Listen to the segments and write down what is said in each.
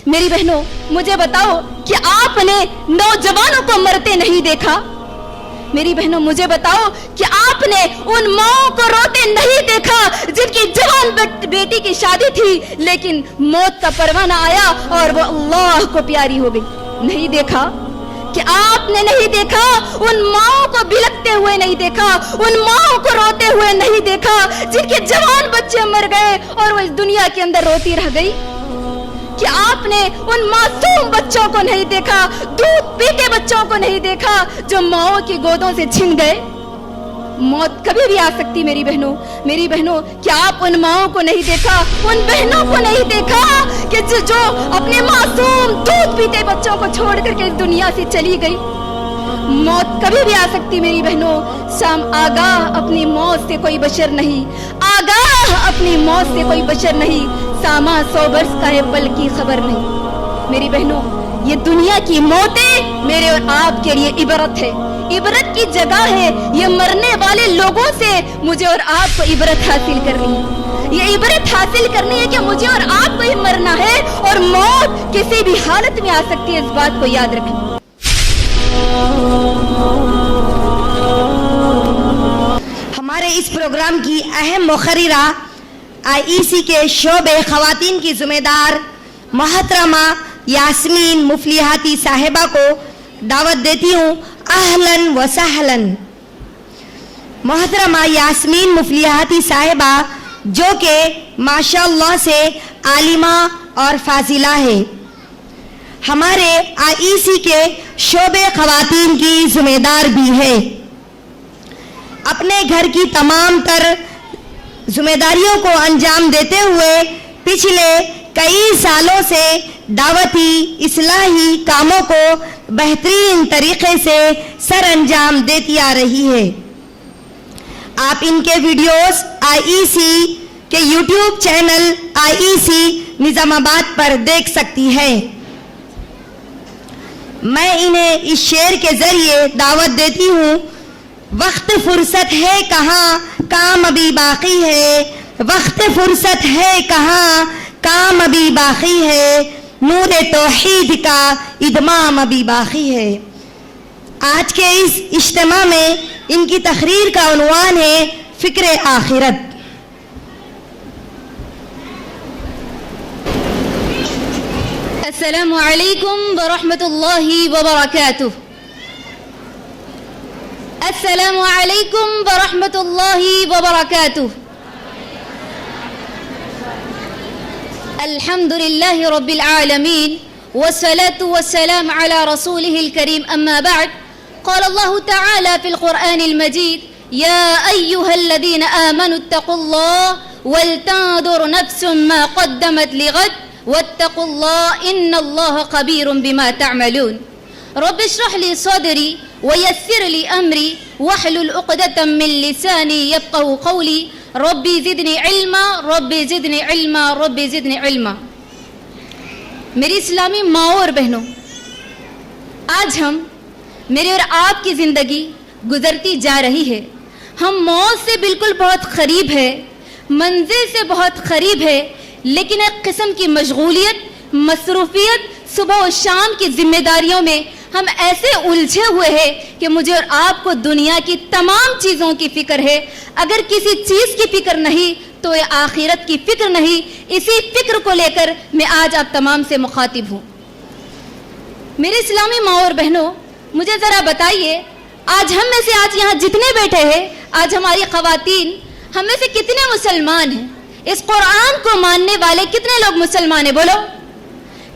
میری بہنوں مجھے بتاؤ کہ آپ نے نوجوانوں کو مرتے نہیں دیکھا؟ میری بہنوں مجھے بتاؤ کہ آپ نے ان ماؤں کو روتے نہیں دیکھا جن کی جوان بیٹی کی شادی تھی لیکن موت کا پروانہ آیا اور وہ اللہ کو پیاری ہو گئی؟ نہیں دیکھا؟ کہ آپ نے نہیں دیکھا؟ ان ماؤں کو بلکتے ہوئے نہیں دیکھا؟ ان ماؤں کو روتے ہوئے نہیں دیکھا جن کے جوان بچے مر گئے اور وہ اس دنیا کے اندر روتی رہ گئی؟ کہ آپ نے ان معصوم بچوں کو نہیں دیکھا، دودھ پیتے بچوں کو نہیں دیکھا جو ماؤں کی گودوں سے چھن گئے؟ موت کبھی بھی آ سکتی میری بہنوں، کیا آپ ان ماؤں کو نہیں دیکھا، ان بہنوں کو نہیں دیکھا کہ جو اپنے معصوم دودھ پیتے بچوں کو چھوڑ کر کے اس دنیا سے چلی گئی؟ موت کبھی بھی آ سکتی میری بہنوں۔ آگاہ اپنی موت سے کوئی بشر نہیں، آگاہ اپنی موت سے کوئی بشر نہیں، ساما 100 برس کا ہے پل کی خبر نہیں۔ میری بہنوں یہ دنیا کی موتیں میرے اور آپ کے لیے عبرت ہے، عبرت کی جگہ ہے۔ یہ مرنے والے لوگوں سے مجھے اور آپ کو عبرت حاصل کرنی ہے، یہ عبرت حاصل کرنی ہے کہ مجھے اور آپ کو ہی مرنا ہے اور موت کسی بھی حالت میں آ سکتی ہے، اس بات کو یاد رکھیں۔ ہمارے اس پروگرام کی اہم مقررہ IEC کے شعبے خواتین کی ذمہ دار محترمہ یاسمین مفلیحاتی صاحبہ کو دعوت دیتی ہوں۔ اہلاً و سہلاً۔ محترمہ یاسمین مفلیحاتی صاحبہ جو کہ ماشاءاللہ سے عالمہ اور فاضلہ ہے، ہمارے IEC کے شعبے خواتین کی ذمہ دار بھی ہے۔ اپنے گھر کی تمام تر ذمہ داریوں کو انجام دیتے ہوئے پچھلے کئی سالوں سے دعوتی اصلاحی کاموں کو بہترین طریقے سے سر انجام دیتی آ رہی ہے۔ آپ ان کے ویڈیوز IEC کے YouTube چینل IEC نظام آباد پر دیکھ سکتی ہیں۔ میں انہیں اس شعر کے ذریعے دعوت دیتی ہوں۔ وقت فرصت ہے کہاں کام ابھی باقی ہے، وقت فرصت ہے کہاں کام ابھی باقی ہے، نور توحید کا ادمام ابھی باقی ہے۔ آج کے اس اجتماع میں ان کی تقریر کا عنوان ہے فکر آخرت۔ السلام علیکم ورحمۃ اللہ وبرکاتہ۔ السلام علیکم ورحمۃ اللہ وبرکاتہ۔ الحمد للہ رب العالمین والصلاة والسلام على رسوله الكريم أما بعد قال الله تعالى في القرآن المجيد يا أيها الذين آمنوا اتقوا الله ولتنظر نفس ما قدمت لغد واتقوا الله إن الله خبير بما تعملون رب اشرح لي صدري ويسر لي أمري واحلل عقدة من لساني يفقهوا قولي ربي زدني علما ربي زدني علما ربي زدني علما۔ میری اسلامی ماؤں اور بہنوں، آج ہم میرے اور آپ کی زندگی گزرتی جا رہی ہے، ہم موت سے بالکل بہت قریب ہے، منزل سے بہت قریب ہے، لیکن ایک قسم کی مشغولیت، مصروفیت، صبح و شام کی ذمہ داریوں میں ہم ایسے الجھے ہوئے ہیں کہ مجھے اور آپ کو دنیا کی تمام چیزوں کی فکر ہے۔ اگر کسی چیز کی فکر نہیں تو یہ آخرت کی فکر نہیں۔ اسی فکر کو لے کر میں آج آپ تمام سے مخاطب ہوں۔ میرے اسلامی ماں اور بہنوں، مجھے ذرا بتائیے، آج ہم میں سے آج یہاں جتنے بیٹھے ہیں، آج ہماری خواتین، ہم میں سے کتنے مسلمان ہیں؟ اس قرآن کو ماننے والے کتنے لوگ مسلمان ہیں؟ بولو،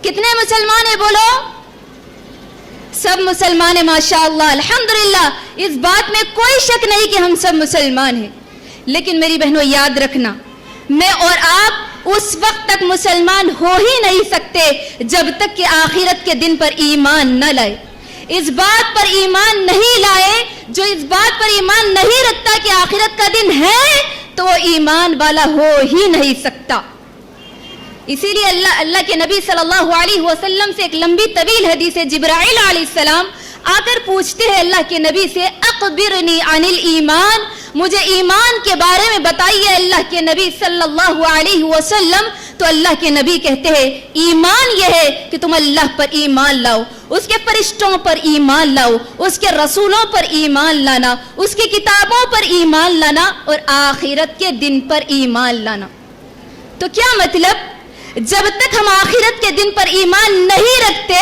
کتنے مسلمان ہیں؟ بولو، سب مسلمان ہیں، ماشاءاللہ، الحمدللہ۔ اس بات میں کوئی شک نہیں کہ ہم سب مسلمان ہیں، لیکن میری بہنوں یاد رکھنا، میں اور آپ اس وقت تک مسلمان ہو ہی نہیں سکتے جب تک کہ آخرت کے دن پر ایمان نہ لائے۔ اس بات پر ایمان نہیں لائے، جو اس بات پر ایمان نہیں رکھتا کہ آخرت کا دن ہے تو وہ ایمان والا ہو ہی نہیں سکتا۔ اسی لیے اللہ کے نبی صلی اللہ علیہ وسلم سے ایک لمبی طویل حدیث ہے۔ جبرائیل علیہ السلام آ کر پوچھتے ہیں اللہ کے نبی سے، اخبرنی عن الایمان، مجھے ایمان کے بارے میں بتائیے اللہ کے نبی صلی اللہ علیہ وسلم۔ تو اللہ کے نبی کہتے ہیں ایمان یہ ہے کہ تم اللہ پر ایمان لاؤ, اس کے فرشتوں پر ایمان لاؤ, اس کے رسولوں پر ایمان لانا, اس کی کتابوں پر ایمان لانا اور آخرت کے دن پر ایمان لانا. تو کیا مطلب, جب تک ہم آخرت کے دن پر ایمان نہیں رکھتے,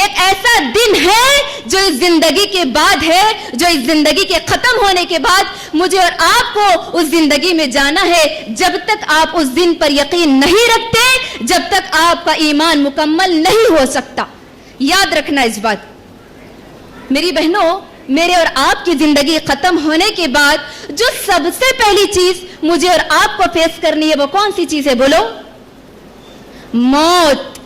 ایک ایسا دن ہے جو اس زندگی کے بعد ہے, جو اس زندگی کے ختم ہونے کے بعد مجھے اور آپ کو اس زندگی میں جانا ہے. جب تک آپ اس دن پر یقین نہیں رکھتے, جب تک آپ کا ایمان مکمل نہیں ہو سکتا. یاد رکھنا اس بات. میری بہنوں, میرے اور آپ کی زندگی ختم ہونے کے بعد جو سب سے پہلی چیز مجھے اور آپ کو فیس کرنی ہے وہ کون سی چیز ہے بولو؟ موت.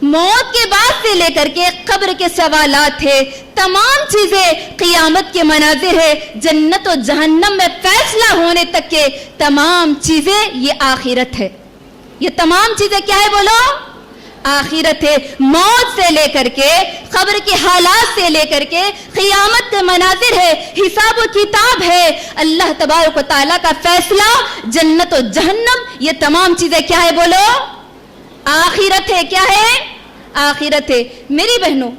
موت کے بعد سے لے کر کے قبر کے سوالات ہے, تمام چیزیں, قیامت کے مناظر ہے, جنت و جہنم میں فیصلہ ہونے تک کے تمام چیزیں, یہ آخرت ہے. یہ تمام چیزیں کیا ہے بولو؟ آخرت ہے. موت سے لے کر کے, قبر کے حالات سے لے کر کے, قیامت کے مناظر ہے, حساب و کتاب ہے, اللہ تبارک و تعالیٰ کا فیصلہ, جنت و جہنم, یہ تمام چیزیں کیا ہے بولو؟ آخرت ہے. کیا ہے؟ آخرت ہے. میری بہنوں,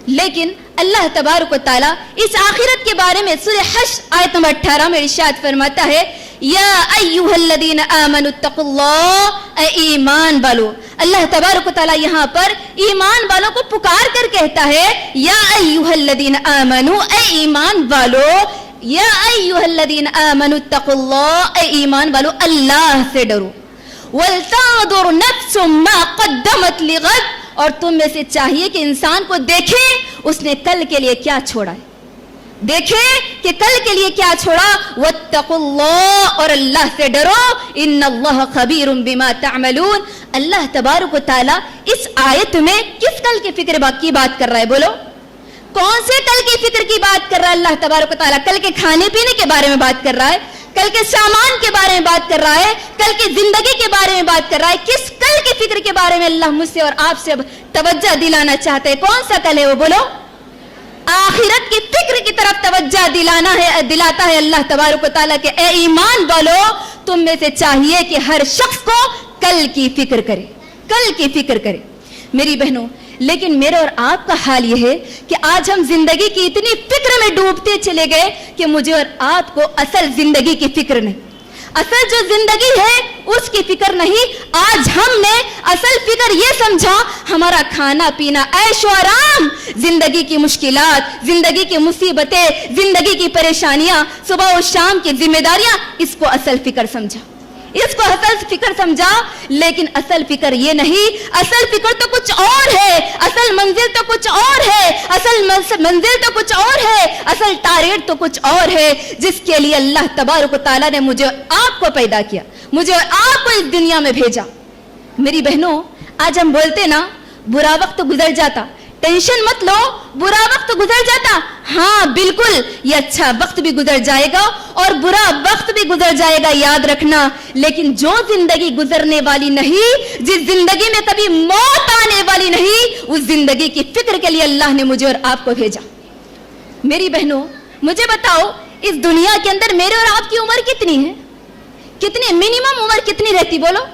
لیکن اللہ تبارک و تعالیٰ اس آخرت کے بارے میں سورہ حشر آیت نمبر 18 میں ارشاد فرماتا ہے, یا ایھا الذین آمنوا اتقوا اللہ, اے ایمان والو. اللہ تبارک و تعالیٰ یہاں پر ایمان والوں کو پکار کر کہتا ہے, یا ایھا الذین آمنوا, اے ایمان والو, یا ایھا الذین آمنوا اتقوا اللہ, اے ایمان والو اللہ سے ڈرو. وَلْتَنظُرْ نَفْسٌ مَا قَدَّمَتْ لِغَدٍ, اور تم میں سے چاہیے کہ انسان کو دیکھے اس نے کل کے لیے کیا چھوڑا ہے, دیکھے کہ کل کے لیے کیا چھوڑا. وَاتَّقُوا اللَّهَ, اور اللہ سے ڈرو. إِنَّ اللَّهَ خَبِيرٌ بِمَا تَعْمَلُونَ. اللہ تبارک و تعالیٰ اس آیت میں کس کل کی فکر کی بات کر رہا ہے بولو؟ کون سے کل کی فکر کی بات کر رہا ہے اللہ تبارک و تعالیٰ؟ کل کے کھانے پینے کے بارے میں بات کر رہا ہے, کل کے سامان کے بارے میں بات کر رہا ہے, کل کی زندگی کے بارے میں بات کر رہا ہے. کس کل کی فکر کے بارے میں اللہ مجھ سے اور آپ سے اب توجہ دلانا چاہتے ہیں؟ کون سا کل ہے وہ بولو؟ آخرت کی فکر کی طرف توجہ دلاتا ہے اللہ تبارک و تعالیٰ کہ اے ایمان والو, تم میں سے چاہیے کہ ہر شخص کو کل کی فکر کرے, کل کی فکر کرے. میری بہنوں, لیکن میرے اور آپ کا حال یہ ہے کہ آج ہم زندگی کی اتنی فکر میں ڈوبتے چلے گئے کہ مجھے اور آپ کو اصل زندگی کی فکر نہیں, اصل جو زندگی ہے اس کی فکر نہیں. آج ہم نے اصل فکر یہ سمجھا ہمارا کھانا پینا, عیش و آرام, زندگی کی مشکلات, زندگی کی مصیبتیں, زندگی کی پریشانیاں, صبح و شام کی ذمہ داریاں, اس کو اصل فکر سمجھا, اس کو اصل فکر سمجھا. لیکن اصل فکر یہ نہیں, اصل فکر تو کچھ اور ہے, اصل منزل تو کچھ اور ہے, اصل منزل تو کچھ اور ہے, اصل ٹارگیٹ تو کچھ اور ہے, جس کے لیے اللہ تبارک و تعالیٰ نے مجھے آپ کو پیدا کیا, مجھے آپ کو اس دنیا میں بھیجا. میری بہنوں, آج ہم بولتے نا برا وقت گزر جاتا, ٹینشن مت لو, برا وقت گزر جاتا. ہاں بالکل, یہ اچھا وقت بھی گزر جائے گا اور برا وقت بھی گزر جائے گا, یاد رکھنا. لیکن جو زندگی گزرنے والی نہیں, جس زندگی میں کبھی موت آنے والی نہیں, اس زندگی کی فکر کے لیے اللہ نے مجھے اور آپ کو بھیجا. میری بہنوں, مجھے بتاؤ اس دنیا کے اندر میرے اور آپ کی عمر کتنی ہے؟ کتنی منیمم عمر کتنی رہتی بولو؟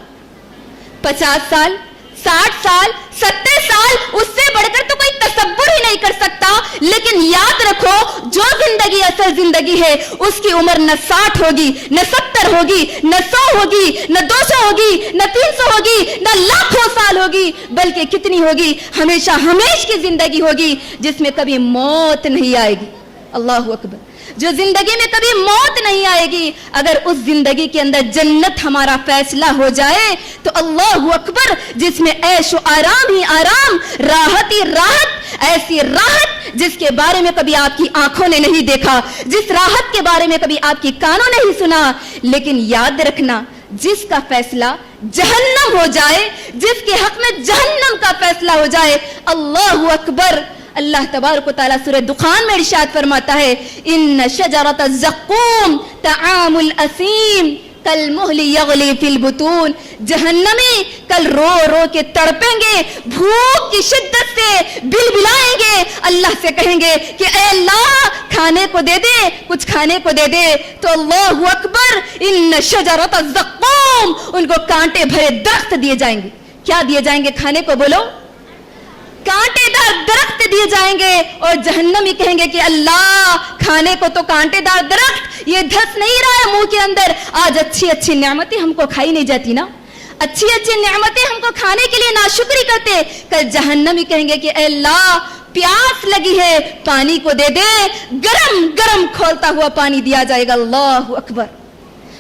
50 سال, 60 سال, 70 سال, اس سے بڑھ کر تو کوئی تصور ہی نہیں کر سکتا. لیکن یاد رکھو, جو زندگی اصل زندگی ہے اس کی عمر نہ 60 ہوگی, نہ 70 ہوگی, نہ 100 ہوگی, نہ 200 ہوگی, نہ 300 ہوگی, نہ لاکھوں سال ہوگی, بلکہ کتنی ہوگی؟ ہمیشہ ہمیش کی زندگی ہوگی جس میں کبھی موت نہیں آئے گی. اللہ اکبر. جو زندگی میں کبھی موت نہیں آئے گی, اگر اس زندگی کے اندر جنت ہمارا فیصلہ ہو جائے تو اللہ اکبر, جس میں عیش و آرام ہی آرام, راحت ہی راحت, ایسی راحت جس کے بارے میں کبھی آپ کی آنکھوں نے نہیں دیکھا, جس راحت کے بارے میں کبھی آپ کی کانوں نے نہیں سنا. لیکن یاد رکھنا, جس کا فیصلہ جہنم ہو جائے, جس کے حق میں جہنم کا فیصلہ ہو جائے, اللہ اکبر. اللہ تبارک و تعالیٰ سورہ دخان میں ارشاد فرماتا ہے, ان شجرۃ الزقوم طعام الاسیم کالمہل یغلی فی البطون. جہنمی کل رو رو کے تڑپیں گے, بھوک کی شدت سے بلبلائیں گے, اللہ سے کہیں گے کہ اے اللہ کھانے کو دے دے, کچھ کھانے کو دے دے. تو اللہ اکبر, ان شجرۃ الزقوم, ان کو کانٹے بھرے درخت دیے جائیں گے. کیا دیے جائیں گے کھانے کو بولو؟ کانٹے دار درخت دیے جائیں گے اور جہنمی کہیں گے کہ اللہ کھانے کو تو کانٹے دار درخت یہ دھس نہیں رہا ہے منہ کے اندر. آج اچھی اچھی نعمتیں ہم کو کھائی نہیں جاتی نا, اچھی اچھی نعمتیں ہم کو کھانے کے لیے ناشکری کرتے. کل جہنمی کہیں گے کہ اے اللہ پیاس لگی ہے پانی کو دے دے, گرم گرم کھولتا ہوا پانی دیا جائے گا. اللہ اکبر.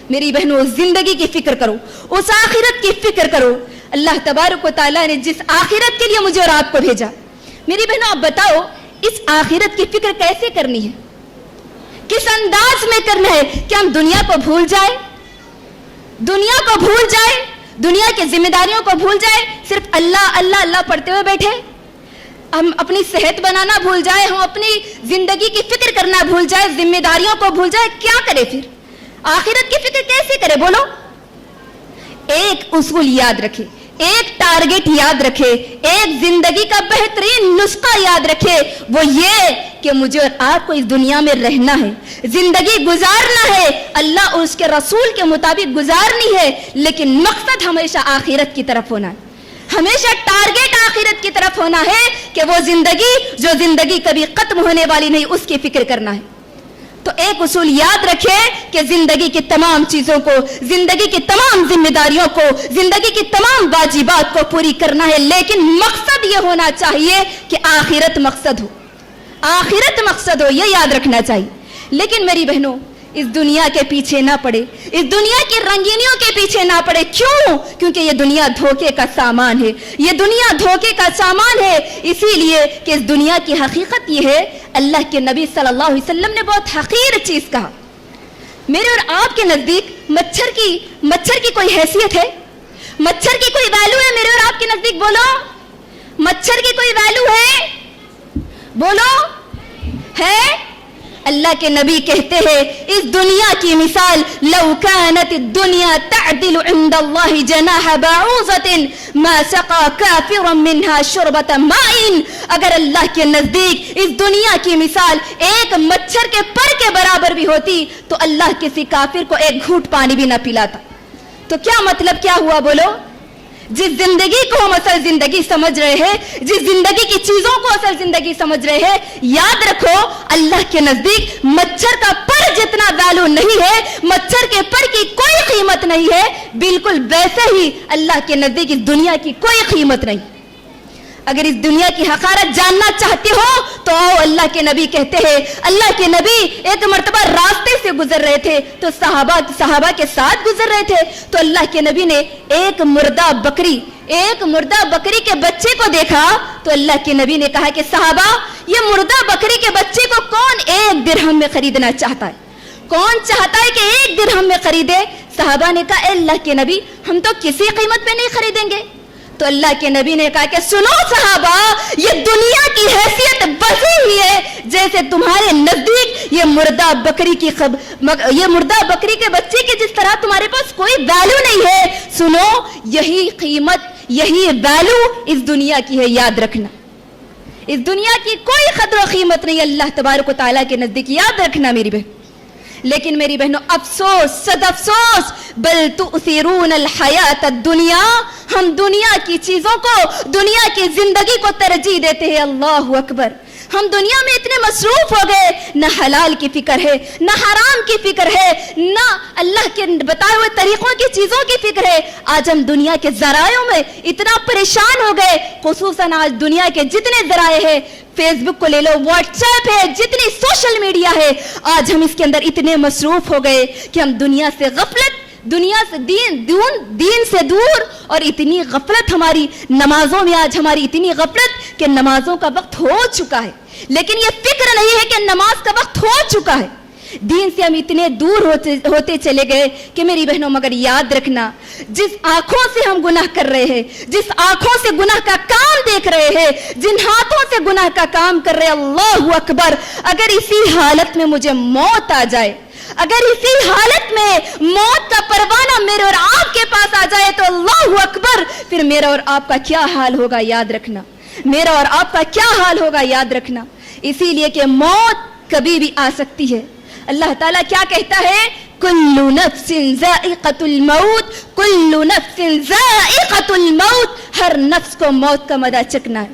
میری بہنوں زندگی کی فکر کرو, اس آخرت کی فکر کرو. اللہ تبارک و تعالیٰ نے جس آخرت کے لیے مجھے اور آپ کو بھیجا, میری بہنوں آپ بتاؤ اس آخرت کی فکر کیسے کرنی ہے, کس انداز میں کرنا ہے. کہ ہم دنیا کو بھول جائیں, دنیا کو بھول جائیں, دنیا کی ذمہ داریوں کو بھول جائیں, صرف اللہ اللہ اللہ پڑھتے ہوئے بیٹھے, ہم اپنی صحت بنانا بھول جائیں, ہم اپنی زندگی کی فکر کرنا بھول جائیں, ذمہ داریوں کو بھول جائیں. کیا کرے پھر, آخرت کی فکر کیسے کرے بولو. ایک اصول یاد رکھے, ایک ٹارگٹ یاد رکھے, ایک زندگی کا بہترین نسخہ یاد رکھے, وہ یہ کہ مجھے اور آپ کو اس دنیا میں رہنا ہے, زندگی گزارنا ہے, اللہ اور اس کے رسول کے مطابق گزارنی ہے, لیکن مقصد ہمیشہ آخرت کی طرف ہونا ہے, ہمیشہ ٹارگٹ آخرت کی طرف ہونا ہے کہ وہ زندگی جو زندگی کبھی ختم ہونے والی نہیں اس کی فکر کرنا ہے. تو ایک اصول یاد رکھے کہ زندگی کی تمام چیزوں کو, زندگی کی تمام ذمہ داریوں کو, زندگی کی تمام واجبات کو پوری کرنا ہے, لیکن مقصد یہ ہونا چاہیے کہ آخرت مقصد ہو, آخرت مقصد ہو, یہ یاد رکھنا چاہیے. لیکن میری بہنوں اس دنیا کے پیچھے نہ پڑے, اس دنیا کی رنگینیوں کے پیچھے نہ پڑے. کیوں؟ کیونکہ یہ دنیا دھوکے کا سامان ہے, یہ دنیا دھوکے کا سامان ہے. اسی لیے کہ اس دنیا کی حقیقت یہ ہے, اللہ کے نبی صلی اللہ علیہ وسلم نے بہت حقیر چیز کہا. میرے اور آپ کے نزدیک مچھر کی کوئی حیثیت ہے, مچھر کی کوئی ویلو ہے میرے اور آپ کے نزدیک؟ بولو, مچھر کی کوئی ویلو ہے؟ بولو, ہے؟ اللہ کے نبی کہتے ہیں اس دنیا کی مثال لو كانت الدنيا تعدل عند الله جناح بعوضة ما سقى كافرا منها شربة ماء. اگر اللہ کے نزدیک اس دنیا کی مثال ایک مچھر کے پر کے برابر بھی ہوتی تو اللہ کسی کافر کو ایک گھونٹ پانی بھی نہ پلاتا. تو کیا مطلب کیا ہوا بولو؟ جس زندگی کو ہم اصل زندگی سمجھ رہے ہیں, جس زندگی کی چیزوں کو اصل زندگی سمجھ رہے ہیں, یاد رکھو اللہ کے نزدیک مچھر کا پر جتنا ویلو نہیں ہے, مچھر کے پر کی کوئی قیمت نہیں ہے, بالکل ویسے ہی اللہ کے نزدیک اس دنیا کی کوئی قیمت نہیں. اگر اس دنیا کی حقارت جاننا چاہتے ہو تو آؤ, اللہ کے نبی کہتے ہیں, اللہ کے نبی ایک مرتبہ راستے سے گزر رہے تھے تو صحابہ کے ساتھ گزر رہے تھے, تو اللہ کے نبی نے ایک مردہ بکری کے بچے کو دیکھا, تو اللہ کے نبی نے کہا کہ صحابہ یہ مردہ بکری کے بچے کو کون 1 درہم میں خریدنا چاہتا ہے, کون چاہتا ہے کہ 1 درہم میں خریدے؟ صحابہ نے کہا اے اللہ کے نبی ہم تو کسی قیمت پہ نہیں خریدیں گے. تو اللہ کے نبی نے کہا کہ سنو صحابہ, یہ دنیا کی حیثیت ویسی ہی ہے جیسے تمہارے نزدیک یہ مردہ بکری کے بچے کی جس طرح تمہارے پاس کوئی ویلو نہیں ہے. سنو یہی قیمت, یہی ویلو اس دنیا کی ہے, یاد رکھنا. اس دنیا کی کوئی قدر و قیمت نہیں اللہ تبارک و تعالیٰ کے نزدیک, یاد رکھنا میری بہن. لیکن میری بہنوں افسوس, صد افسوس, بل تؤثرون الحیات الدنیا, ہم دنیا کی چیزوں کو, دنیا کی زندگی کو ترجیح دیتے ہیں. اللہ اکبر. ہم دنیا میں اتنے مصروف ہو گئے, نہ حلال کی فکر ہے, نہ حرام کی فکر ہے, نہ اللہ کے بتائے ہوئے طریقوں کی چیزوں کی فکر ہے. آج ہم دنیا کے ذرائعوں میں اتنا پریشان ہو گئے, خصوصاً آج دنیا کے جتنے ذرائع ہیں, فیس بک کو لے لو, واٹس ایپ ہے, جتنی سوشل میڈیا ہے, آج ہم اس کے اندر اتنے مصروف ہو گئے کہ ہم دنیا سے غفلت, دنیا سے دین سے دور, اور اتنی غفلت ہماری نمازوں میں, آج ہماری اتنی غفلت کہ نمازوں کا وقت ہو چکا ہے, لیکن یہ فکر نہیں ہے کہ نماز کا وقت ہو چکا ہے. دین سے ہم اتنے دور ہوتے چلے گئے کہ میری بہنوں مگر یاد رکھنا, جس آنکھوں سے ہم گناہ کر رہے ہیں, جس آنکھوں سے گناہ کا کام دیکھ رہے ہیں, جن ہاتھوں سے گناہ کا کام کر رہے ہیں, اللہ اکبر, اگر اسی حالت میں مجھے موت آ جائے, اگر اسی حالت میں موت کا پروانہ میرے اور آپ کے پاس آ جائے تو اللہ اکبر, پھر میرا اور آپ کا کیا حال ہوگا, یاد رکھنا. میرا اور آپ کا کیا حال ہوگا, یاد رکھنا. اسی لیے کہ موت کبھی بھی آ سکتی ہے. اللہ تعالیٰ کیا کہتا ہے, کل نفس ذائقۃ الموت, کل نفس ذائقۃ الموت, ہر نفس کو موت کا مزہ چکھنا ہے.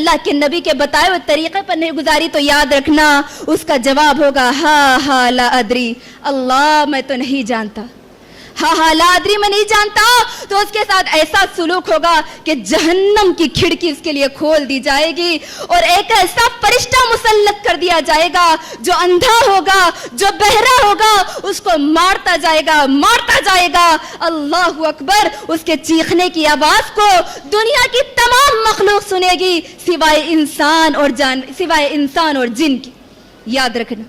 اللہ کے نبی کے بتائے ہوئے طریقے پر نہیں گزاری تو یاد رکھنا اس کا جواب ہوگا ہا لا ادری، اللہ میں تو نہیں جانتا، ہاں لا ادری میں نہیں جانتا. تو اس کے ساتھ ایسا سلوک ہوگا کہ جہنم کی کھڑکی اس کے لیے کھول دی جائے گی اور ایک ایسا فرشتہ مسلط کر دیا جائے گا جو اندھا ہوگا، جو بہرا ہوگا، اس کو مارتا جائے گا. اللہ اکبر. اس کے چیخنے کی آواز کو دنیا کی تمام مخلوق سنے گی سوائے انسان اور جن کی. یاد رکھنا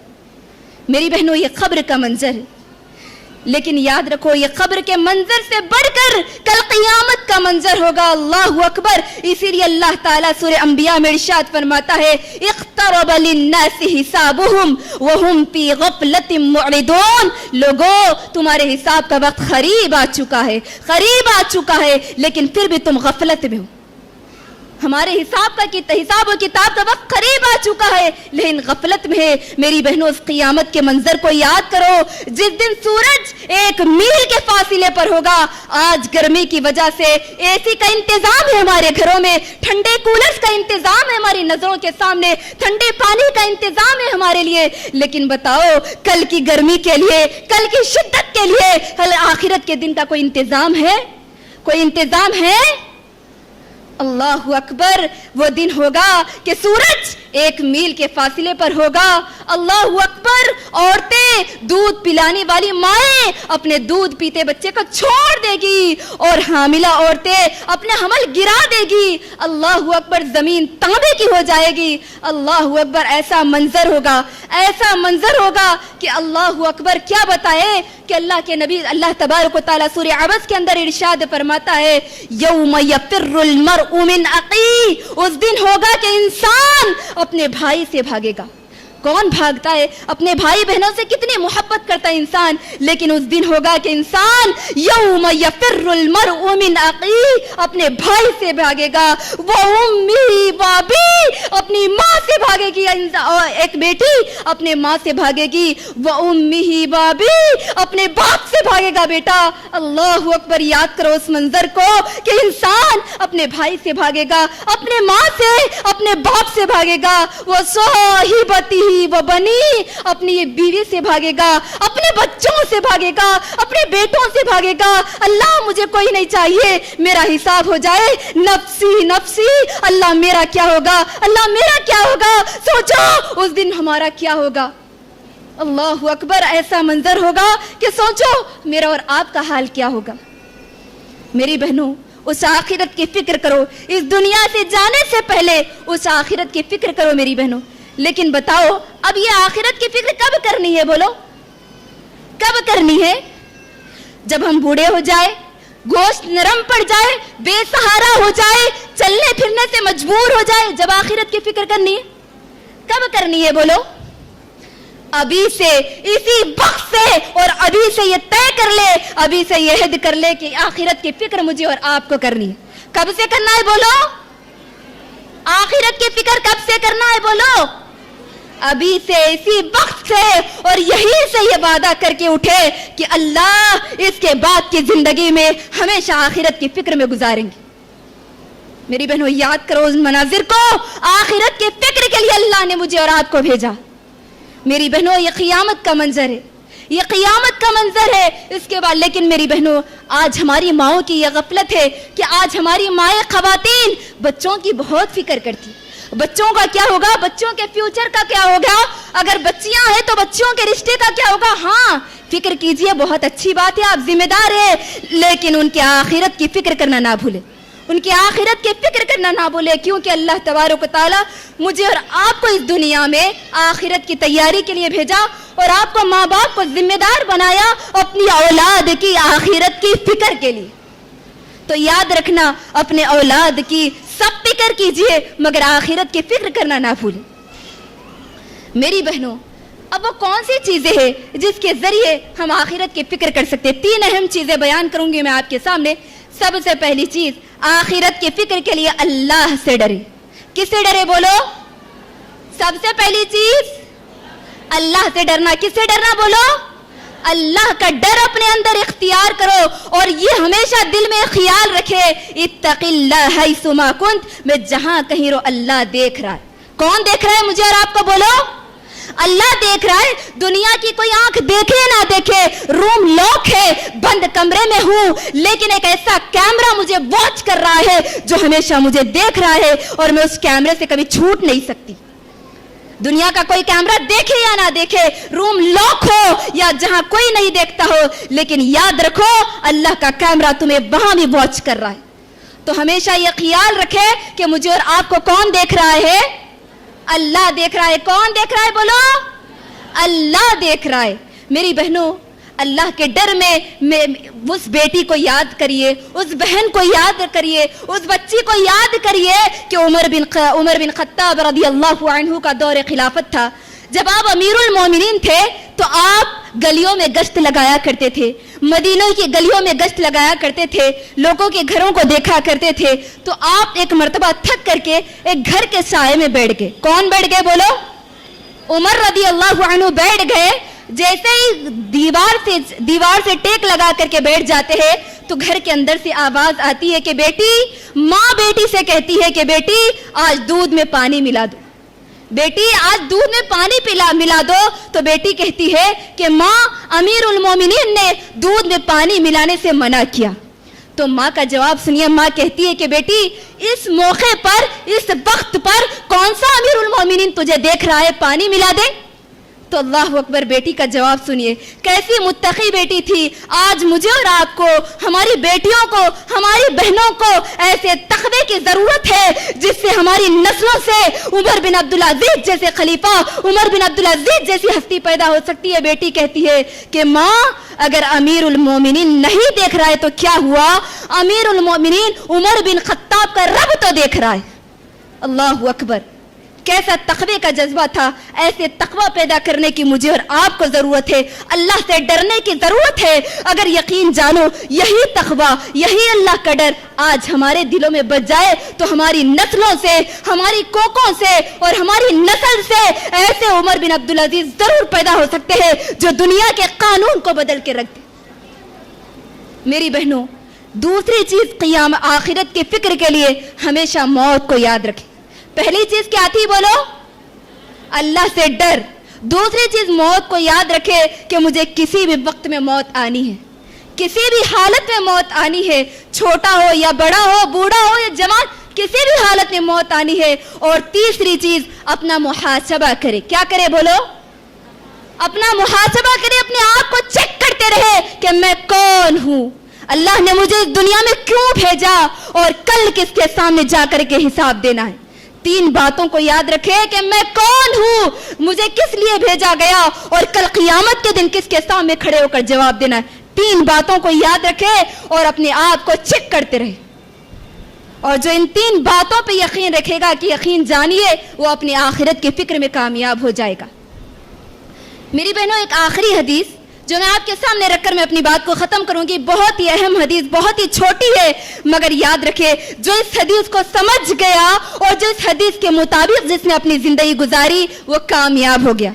میری بہنوں، یہ قبر کا منظر ہے، لیکن یاد رکھو یہ قبر کے منظر سے بڑھ کر کل قیامت کا منظر ہوگا. اللہ اکبر. اسی لیے اللہ تعالیٰ سورہ انبیاء میں ارشاد فرماتا ہے اقترب للناس حسابهم وهم في غفلة معرضون. لوگوں تمہارے حساب کا وقت قریب آ چکا ہے لیکن پھر بھی تم غفلت میں ہو. ہمارے حساب و کتاب کا وقت قریب آ چکا ہے لیکن غفلت میں ہے. میری بہنوں اس قیامت کے منظر کو یاد کرو جس دن سورج 1 میل کے فاصلے پر ہوگا. آج گرمی کی وجہ سے اے سی کا انتظام ہے ہمارے گھروں میں، ٹھنڈے کولرز کا انتظام ہے ہماری نظروں کے سامنے، ٹھنڈے پانی کا انتظام ہے ہمارے لیے، لیکن بتاؤ کل کی گرمی کے لیے، کل کی شدت کے لیے، کل آخرت کے دن کا کوئی انتظام ہے؟ اللہ اکبر. وہ دن ہوگا کہ سورج 1 میل کے فاصلے پر ہوگا. اللہ اکبر. عورتیں، دودھ پلانے والی مائیں اپنے دودھ پیتے بچے کو چھوڑ دے گی اور حاملہ عورتیں اپنے حمل گرا دے گی. اللہ اکبر. زمین تانبے کی ہو جائے گی. اللہ اکبر. ایسا منظر ہوگا کہ اللہ اکبر. کیا بتائے کہ اللہ کے نبی اللہ تبارک و تعالیٰ سورہ عبس کے اندر ارشاد فرماتا ہے یوم یفر المرء من اخیہ. اس دن ہوگا کہ انسان اپنے بھائی سے بھاگے گا. کون بھاگتا ہے؟ اپنے بھائی بہنوں سے کتنی محبت کرتا ہے انسان، لیکن اس دن ہوگا کہ انسان یوم یفر المرء من اخیہ اپنے بھائی سے بھاگے گا. وَأُمِّهِ وَأَبِيهِ اپنی ماں سے بھاگے گی. ایک بیٹی اپنے ماں سے بھاگے گی. وَأُمِّهِ وَأَبِيهِ اپنے باپ سے بھاگے گا بیٹا. اللہ اکبر. یاد کرو اس منظر کو کہ انسان اپنے بھائی سے بھاگے گا، اپنے ماں سے، اپنے باپ سے بھاگے گا. وَصَاحِبَتِهِ وَبَنِيهِ اپنی بیوی سے بھاگے گا، اپنے بچوں سے بھاگے گا، اپنے بیٹوں سے بھاگے گا. اللہ مجھے کوئی نہیں چاہیے، میرا حساب ہو جائے. نفسی نفسی. اللہ میرا کیا ہوگا؟ سوچو اس دن ہمارا کیا ہوگا. اللہ اکبر. ایسا منظر ہوگا کہ سوچو میرا اور آپ کا حال کیا ہوگا. میری بہنوں اس آخرت کی فکر کرو. اس دنیا سے جانے سے پہلے اس آخرت کی فکر کرو میری بہنوں. لیکن بتاؤ اب یہ آخرت کی فکر کب کرنی ہے؟ بولو کب کرنی ہے؟ جب ہم بوڑھے ہو جائے، گوشت نرم پڑ جائے، بے سہارا ہو جائے، چلنے پھرنے سے مجبور ہو جائے، جب آخرت کی فکر کرنی ہے. کب کرنی ہے؟ بولو ابھی سے، اسی وقت سے. اور ابھی سے یہ طے کر لے، ابھی سے یہ عہد کر لے کہ آخرت کی فکر مجھے اور آپ کو کرنی ہے. کب سے کرنا ہے؟ بولو آخرت کی فکر کب سے کرنا ہے؟ بولو ابھی سے، اسی وقت سے. اور یہی سے یہ وعدہ کر کے اٹھے کہ اللہ اس کے بعد کی زندگی میں ہمیشہ آخرت کی فکر میں گزاریں گے. میری بہنوں یاد کرو اس مناظر کو. آخرت کی فکر کے لیے اللہ نے مجھے اور آپ کو بھیجا. میری بہنوں یہ قیامت کا منظر ہے، یہ قیامت کا منظر ہے. اس کے بعد لیکن میری بہنوں آج ہماری ماؤں کی یہ غفلت ہے کہ آج ہماری مائیں خواتین بچوں کی بہت فکر کرتی. بچوں کا کیا ہوگا؟ بچوں کے فیوچر کا کیا ہوگا؟ اگر بچیاں ہیں تو بچوں کے رشتے کا کیا ہوگا؟ ہاں فکر کیجئے، بہت اچھی بات ہے، آپ ذمہ دار ہیں، لیکن ان کے آخرت کی فکر کرنا نہ بھولیں. ان کی آخرت کی فکر کرنا نہ بھولے، کیونکہ اللہ تبارک و تعالیٰ مجھے اور آپ کو اس دنیا میں آخرت کی تیاری کے لیے بھیجا اور آپ کو ماں باپ کو ذمہ دار بنایا اپنی اولاد کی آخرت کی فکر کے لیے. تو یاد رکھنا اپنے اولاد کی سب فکر کیجئے مگر آخرت کی فکر کرنا نہ بھولیں. میری بہنوں اب وہ کون سی چیزیں ہیں جس کے ذریعے ہم آخرت کی فکر کر سکتے؟ 3 اہم چیزیں بیان کروں گی میں آپ کے سامنے. سب سے پہلی چیز آخرت کی فکر کے لیے اللہ سے ڈرے. کس سے ڈرے؟ بولو سب سے پہلی چیز اللہ سے ڈرنا. کس سے ڈرنا؟ بولو اللہ کا ڈر اپنے اندر اختیار کرو اور یہ ہمیشہ دل میں خیال رکھے اتق اللہ حیثما کنت, میں جہاں کہیں رو اللہ دیکھ رہا ہے. کون دیکھ رہا ہے مجھے اور آپ کو؟ بولو. اللہ دیکھ رہا ہے. دنیا کی کوئی آنکھ دیکھے نہ دیکھے, روم لاک ہے, بند کمرے میں ہوں, لیکن ایک ایسا کیمرہ مجھے واچ کر رہا ہے جو ہمیشہ مجھے دیکھ رہا ہے اور میں اس کیمرے سے کبھی چھوٹ نہیں سکتی. دنیا کا کوئی کیمرہ دیکھے یا نہ دیکھے, روم لاک ہو یا جہاں کوئی نہیں دیکھتا ہو, لیکن یاد رکھو اللہ کا کیمرہ تمہیں وہاں بھی واچ کر رہا ہے. تو ہمیشہ یہ خیال رکھے کہ مجھے اور آپ کو کون دیکھ رہا ہے؟ اللہ دیکھ رہا ہے. کون دیکھ رہا ہے؟ بولو. اللہ دیکھ رہا ہے. میری بہنوں, اللہ کے ڈر میں اس بیٹی کو یاد کریے, اس بہن کو یاد کریے, اس بچی کو یاد کریے کہ عمر بن خطاب رضی اللہ عنہ کا دور خلافت تھا. جب آپ امیر المومنین تھے تو آپ گلیوں میں گشت لگایا کرتے تھے, مدینہ کی گلیوں میں گشت لگایا کرتے تھے, لوگوں کے گھروں کو دیکھا کرتے تھے. تو آپ ایک مرتبہ تھک کر کے ایک گھر کے سائے میں بیٹھ گئے. کون بیٹھ گئے؟ بولو. عمر رضی اللہ عنہ بیٹھ گئے. جیسے ہی دیوار سے ٹیک لگا کر کے بیٹھ جاتے ہیں تو گھر کے اندر سے آواز آتی ہے کہ بیٹی, ماں بیٹی سے کہتی ہے کہ بیٹی آج دودھ میں پانی ملا دو, بیٹی آج دودھ میں پانی ملا دو. تو بیٹی کہتی ہے کہ ماں, امیر المومنین نے دودھ میں پانی ملانے سے منع کیا. تو ماں کا جواب سنیے. ماں کہتی ہے کہ بیٹی اس موقع پر, اس وقت پر کون سا امیر المومنین تجھے دیکھ رہا ہے, پانی ملا دے. تو اللہ اکبر, بیٹی کا جواب سنیے. کیسی متقی بیٹی تھی. آج مجھے اور آپ کو, ہماری بیٹیوں کو, ہماری بہنوں کو ایسے تقوی کی ضرورت ہے جس سے ہماری نسلوں سے عمر بن عبدالعزیز جیسے خلیفہ, عمر بن عبدالعزیز جیسی ہستی پیدا ہو سکتی ہے. بیٹی کہتی ہے کہ ماں, اگر امیر المومنین نہیں دیکھ رہا ہے تو کیا ہوا, امیر المومنین عمر بن خطاب کا رب تو دیکھ رہا ہے. اللہ اکبر, کیسا تقوی کا جذبہ تھا. ایسے تقوی پیدا کرنے کی مجھے اور آپ کو ضرورت ہے. اللہ سے ڈرنے کی ضرورت ہے. اگر یقین جانو یہی تقوی, یہی اللہ کا ڈر آج ہمارے دلوں میں بچ جائے تو ہماری نسلوں سے, ہماری کوکوں سے اور ہماری نسل سے ایسے عمر بن عبدالعزیز ضرور پیدا ہو سکتے ہیں جو دنیا کے قانون کو بدل کے رکھ دے. میری بہنوں, دوسری چیز قیام آخرت کی فکر کے لیے ہمیشہ موت کو یاد رکھیں. پہلی چیز کیا تھی؟ بولو. اللہ سے ڈر. دوسری چیز موت کو یاد رکھے کہ مجھے کسی بھی وقت میں موت آنی ہے, کسی بھی حالت میں موت آنی ہے. چھوٹا ہو یا بڑا ہو, بوڑھا ہو یا جوان, کسی بھی حالت میں موت آنی ہے. اور تیسری چیز اپنا محاسبہ کرے. کیا کرے؟ بولو. اپنا محاسبہ کرے, اپنے آپ کو چیک کرتے رہے کہ میں کون ہوں, اللہ نے مجھے اس دنیا میں کیوں بھیجا اور کل کس کے سامنے جا کر کے حساب دینا ہے. 3 باتوں کو یاد رکھے کہ میں کون ہوں, مجھے کس لیے بھیجا گیا اور کل قیامت کے دن کس کے سامنے کھڑے ہو کر جواب دینا ہے. 3 باتوں کو یاد رکھے اور اپنے آپ کو چیک کرتے رہے. اور جو ان 3 باتوں پہ یقین رکھے گا کہ یقین جانیے وہ اپنی آخرت کی فکر میں کامیاب ہو جائے گا. میری بہنوں, ایک آخری حدیث جو میں آپ کے سامنے رکھ کر میں اپنی بات کو ختم کروں گی. بہت ہی اہم حدیث, بہت ہی چھوٹی ہے, مگر یاد رکھے جو اس حدیث کو سمجھ گیا اور جو اس حدیث کے مطابق جس نے اپنی زندگی گزاری وہ کامیاب ہو گیا.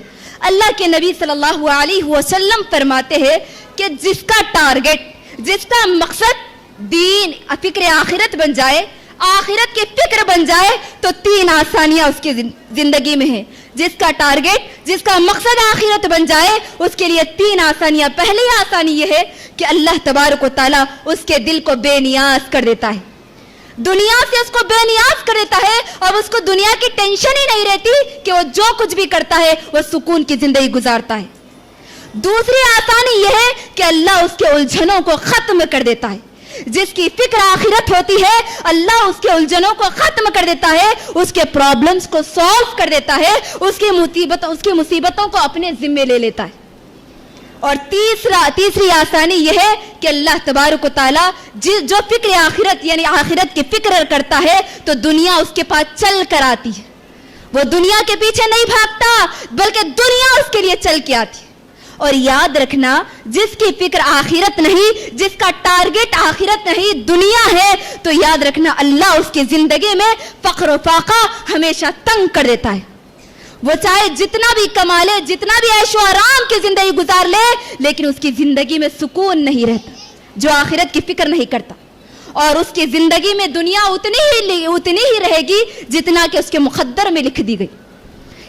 اللہ کے نبی صلی اللہ علیہ وسلم فرماتے ہیں کہ جس کا ٹارگٹ, جس کا مقصد دین, فکر آخرت بن جائے, آخرت کی فکر بن جائے تو 3 آسانیاں اس کی زندگی میں ہیں. جس کا ٹارگٹ, جس کا مقصد آخرت بن جائے اس کے لیے 3 آسانیاں. پہلی آسانی یہ ہے کہ اللہ تبارک و تعالیٰ اس کے دل کو بے نیاز کر دیتا ہے, دنیا سے اس کو بے نیاز کر دیتا ہے اور اس کو دنیا کی ٹینشن ہی نہیں رہتی کہ وہ جو کچھ بھی کرتا ہے وہ سکون کی زندگی گزارتا ہے. دوسری آسانی یہ ہے کہ اللہ اس کے الجھنوں کو ختم کر دیتا ہے. جس کی فکر آخرت ہوتی ہے اللہ اس کے الجھنوں کو ختم کر دیتا ہے, اس کے پرابلمز کو سالو کر دیتا ہے, اس کی مصیبتوں کو اپنے ذمے لے لیتا ہے. اور تیسری آسانی یہ ہے کہ اللہ تبارک و تعالیٰ جو فکر آخرت یعنی آخرت کی فکر کرتا ہے تو دنیا اس کے پاس چل کر آتی ہے. وہ دنیا کے پیچھے نہیں بھاگتا بلکہ دنیا اس کے لیے چل کے آتی ہے. اور یاد رکھنا, جس کی فکر آخرت نہیں, جس کا ٹارگٹ آخرت نہیں دنیا ہے, تو یاد رکھنا اللہ اس کی زندگی میں فقر و فاقہ ہمیشہ تنگ کر دیتا ہے. وہ چاہے جتنا بھی کما لے, جتنا بھی عیش و آرام کی زندگی گزار لے, لیکن اس کی زندگی میں سکون نہیں رہتا, جو آخرت کی فکر نہیں کرتا. اور اس کی زندگی میں دنیا اتنی ہی رہے گی جتنا کہ اس کے مقدر میں لکھ دی گئی.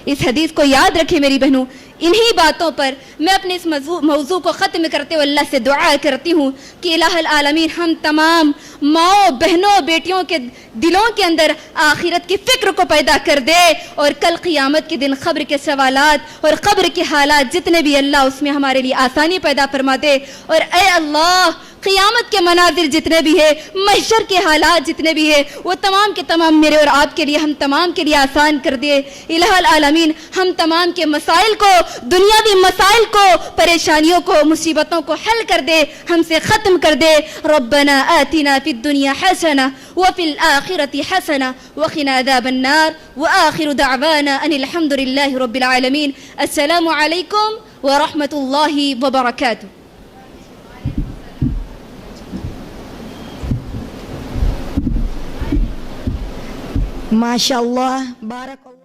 اس حدیث کو یاد رکھیں میری بہنوں. انہی باتوں پر میں اپنے اس موضوع کو ختم کرتے ہوئے اللہ سے دعا کرتی ہوں کہ الہ العالمین ہم تمام ماؤں, بہنوں, بیٹیوں کے دلوں کے اندر آخرت کی فکر کو پیدا کر دے, اور کل قیامت کے دن قبر کے سوالات اور قبر کے حالات جتنے بھی اللہ اس میں ہمارے لیے آسانی پیدا فرما دے. اور اے اللہ قیامت کے مناظر جتنے بھی ہیں, محشر کے حالات جتنے بھی ہیں, وہ تمام کے تمام میرے اور آپ کے لیے, ہم تمام کے لیے آسان کر دے. الہ العالمین ہم تمام کے مسائل کو, دنیاوی مسائل کو, پریشانیوں کو, مصیبتوں کو حل کر دے, ہم سے ختم کر دے. ربنا آتنا فی الدنیا حسنہ وفی الآخرۃ حسنہ وقنا عذاب النار. وآخر دعوانا ان الحمد للہ رب العالمین. السلام علیکم ورحمۃ اللہ وبرکاتہ. ماشاء اللہ, بارک اللہ.